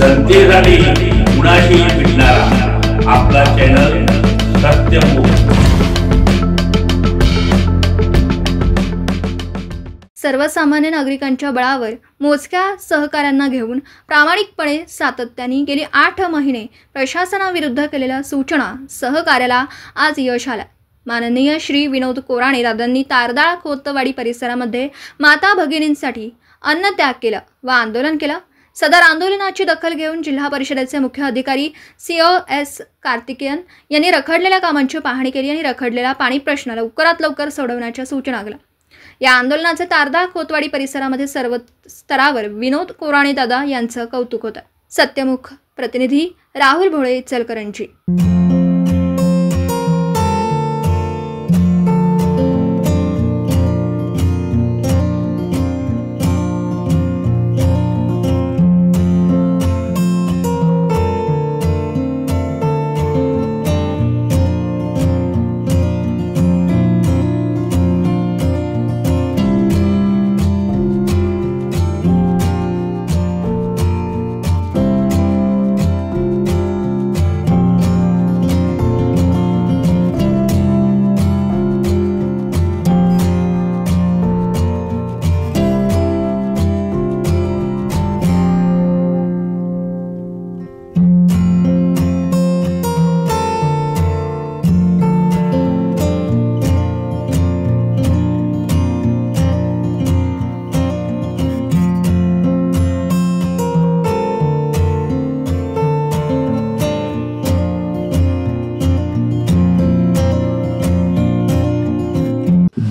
जनतेसाठी कुणाशी भेटणारा आपला चॅनल सत्यमुख। सर्वसामान्य नागरिकांच्या बळावर मोजक्या सहकाऱ्यांना घेऊन प्रामाणिकपणे सातत्याने गेली 8 महिने प्रशासनाविरुद्ध केलेल्या सूचना सहकार्याला आज यश आलं। माननीय श्री विनोद कोराणे दादांनी तारदाळ खोतवाडी परिसरामध्ये माता भगिनींसाठी अन्न त्याग केला व आंदोलन केलं। सदर आंदोलनाची दखल घेऊन जिल्हा परिषदेचे मुख्य अधिकारी COS कार्तिकेयन यांनी रखडलेल्या कामांची पाहणी केली आणि रखडलेला पाणी प्रश्न लवकरात लवकर सोडवण्याच्या सूचना दिल्या। या आंदोलनाचे तारदाळ खोतवाडी परिसरामध्ये सर्व स्तरावर विनोद कोराणे दादा यांचं कौतुक होतं। सत्यमुख प्रतिनिधी राहुल भोळे, इचलकरंजी।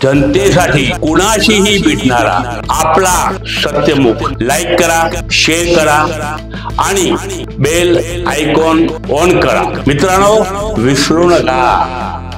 जनतेसाठी कुणाशीही भेटणारा आपला सत्यमुख। लाईक करा, शेअर करा आणि बेल आयकॉन ऑन करा। मित्रांनो, विसरू नका।